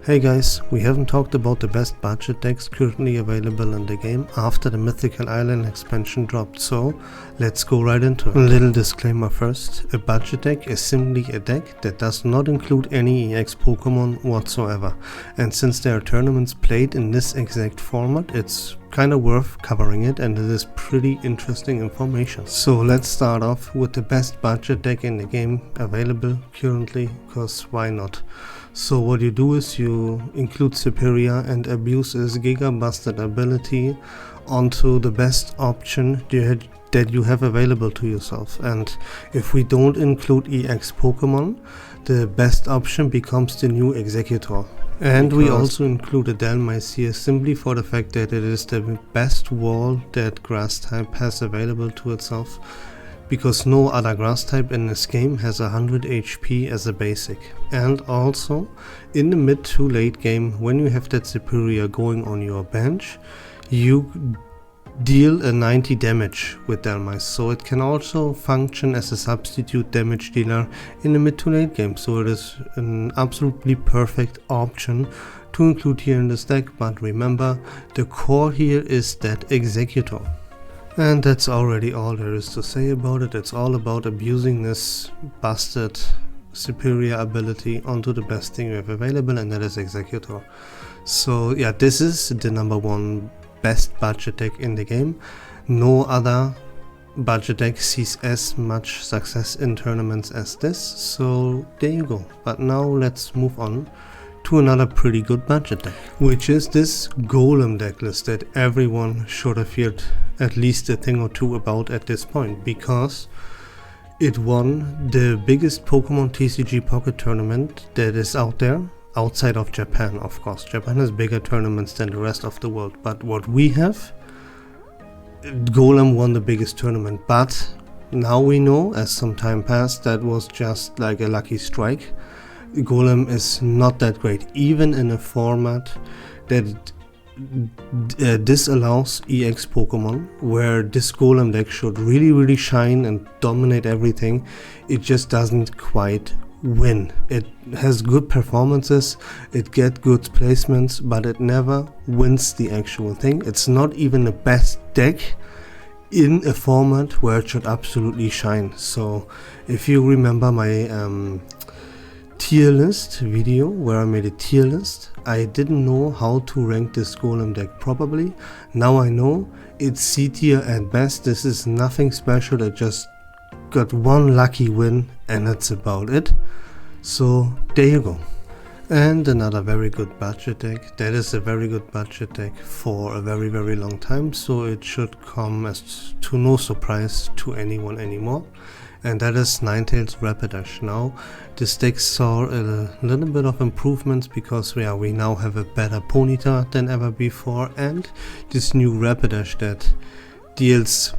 Hey guys, we haven't talked about the best budget decks currently available in the game after the Mythical Island expansion dropped, so let's go right into it. A little disclaimer first, a budget deck is simply a deck that does not include any EX Pokemon whatsoever, and since there are tournaments played in this exact format, it's kinda worth covering it, and it is pretty interesting information. So let's start off with the best budget deck in the game available currently, cause why not? So what you do is you include Superior and abuse his Giga Busted ability onto the best option that you have available to yourself, and if we don't include EX Pokemon, the best option becomes the new Executor. And we also include a Dalmice here simply for the fact that it is the best wall that Grass type has available to itself, because no other grass type in this game has 100 HP as a basic. And also, in the mid to late game, when you have that Superior going on your bench, you deal a 90 damage with Dalmice, so it can also function as a substitute damage dealer in the mid to late game, so it is an absolutely perfect option to include here in this deck. But remember, the core here is that Executor. And that's already all there is to say about it. It's all about abusing this busted Superior ability onto the best thing you have available, and that is Executor. So yeah, this is the number one best budget deck in the game. No other budget deck sees as much success in tournaments as this, so there you go. But now let's move on to another pretty good budget deck, which is this Golem deck list that everyone should have heard at least a thing or two about at this point, because it won the biggest Pokemon TCG Pocket tournament that is out there, outside of Japan, of course. Japan has bigger tournaments than the rest of the world, but what we have, Golem won the biggest tournament. But now we know, as some time passed, that was just like a lucky strike. Golem is not that great, even in a format that disallows EX Pokemon, where this Golem deck should really shine and dominate everything. It just doesn't quite win. It has good performances, it gets good placements, but it never wins the actual thing. It's not even the best deck in a format where it should absolutely shine. So if you remember my tier list video where I made a tier list, I didn't know how to rank this Golem deck properly. Now I know it's C tier at best. This is nothing special, it just got one lucky win and that's about it. So there you go. And another very good budget deck that is a very good budget deck for a very long time, so it should come as to no surprise to anyone anymore, and that is Ninetales Rapidash. Now this deck saw a little bit of improvements because we now have a better Ponyta than ever before, and this new Rapidash that deals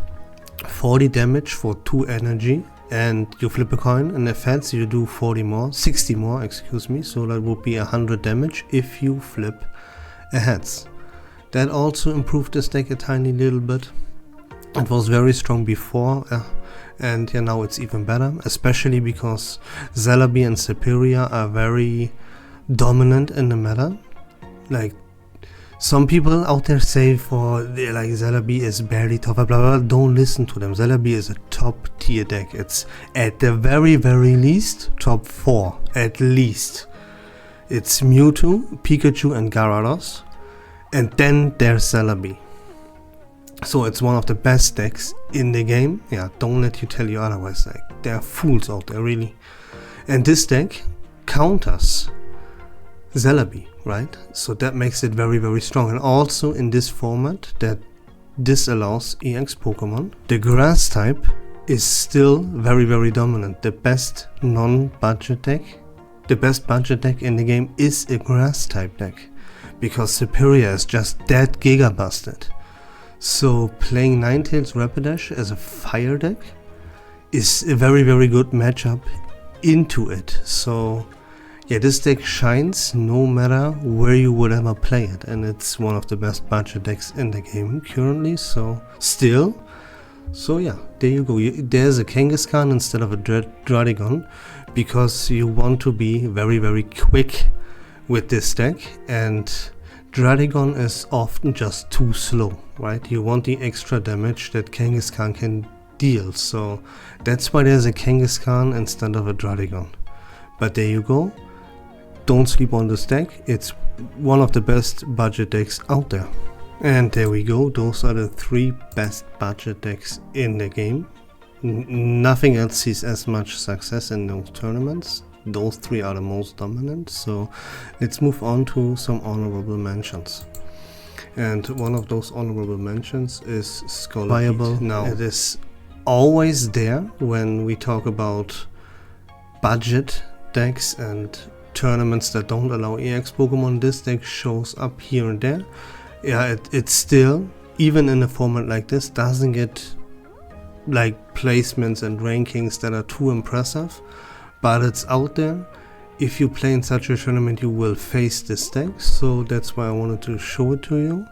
40 damage for 2 energy, and you flip a coin, and if heads you do 60 more, excuse me, so that would be 100 damage if you flip a heads. That also improved this deck a tiny little bit. It was very strong before, and yeah, now it's even better, especially because Celebi and Superior are very dominant in the meta. Like, some people out there say like Celebi is barely top, blah blah. Don't listen to them. Celebi is a top tier deck. It's at the very least top 4 at least. It's Mewtwo, Pikachu and Gyarados, and then there's Celebi. So it's one of the best decks in the game. Yeah, don't let you tell you otherwise. Like, there are fools out there, really. And this deck counters Celebi, right? So that makes it very strong. And also in this format that disallows EX Pokemon, the grass type is still very dominant. The best non-budget deck, the best budget deck in the game is a grass type deck, because Superior is just that giga busted. So playing Ninetales Rapidash as a fire deck is a very good matchup into it. So yeah, this deck shines no matter where you would ever play it, and it's one of the best budget decks in the game currently, so yeah, there you go. There's a Kangaskhan instead of a Druddigon, because you want to be very quick with this deck, and Dragon is often just too slow, right? You want the extra damage that Kangaskhan can deal, so that's why there's a Kangaskhan instead of a Dragon. But there you go, don't sleep on this deck, it's one of the best budget decks out there. And there we go, those are the 3 best budget decks in the game. Nothing else sees as much success in those tournaments. Those 3 are the most dominant, so let's move on to some honorable mentions. And one of those honorable mentions is Scholar. Now, it is always there when we talk about budget decks and tournaments that don't allow EX Pokemon. This deck shows up here and there. Yeah, it still, even in a format like this, doesn't get like placements and rankings that are too impressive, but it's out there. If you play in such a tournament, you will face this deck, so that's why I wanted to show it to you.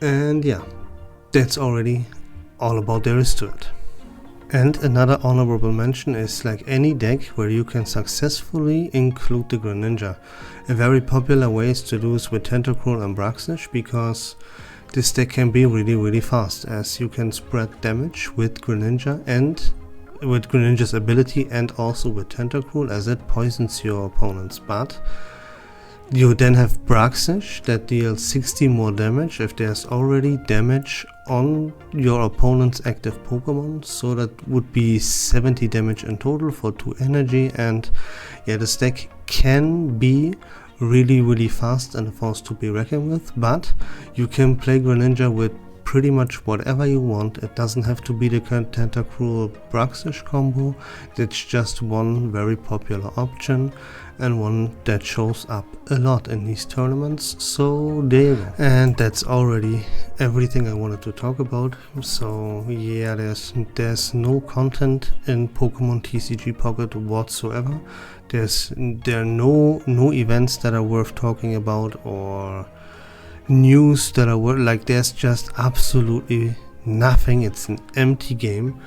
And yeah, that's already all about there is to it. And another honorable mention is like any deck where you can successfully include the Greninja. A very popular way to do is with Tentacruel and Bruxish, because this deck can be really fast, as you can spread damage with Greninja and with Greninja's ability, and also with Tentacruel, as it poisons your opponents. But you then have Bruxish that deals 60 more damage if there's already damage on your opponent's active Pokemon, so that would be 70 damage in total for 2 energy. And yeah, this deck can be really fast and a force to be reckoned with, but you can play Greninja with pretty much whatever you want. It doesn't have to be the Tentacruel Bruxish combo. That's just one very popular option, and one that shows up a lot in these tournaments. So there you go. And that's already everything I wanted to talk about. So yeah, there's no content in Pokemon TCG Pocket whatsoever. There are no events that are worth talking about, or news that are worth, like, there's just absolutely nothing. It's an empty game,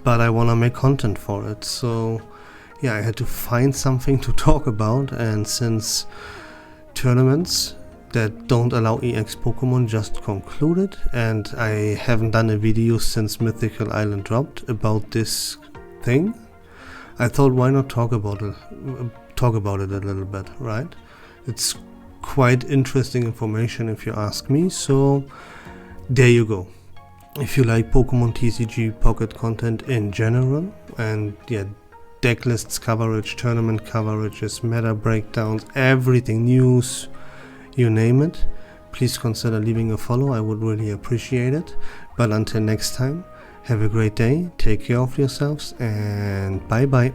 but I want to make content for it. So yeah, I had to find something to talk about, and since tournaments that don't allow EX Pokemon just concluded, and I haven't done a video since Mythical Island dropped about this thing, I thought, why not talk about it a little bit, right? It's quite interesting information if you ask me, so there you go. If you like Pokemon TCG Pocket content in general, and yeah, deck lists coverage, tournament coverages, meta breakdowns, everything, news, you name it, please consider leaving a follow. I would really appreciate it. But until next time, have a great day, take care of yourselves, and bye bye.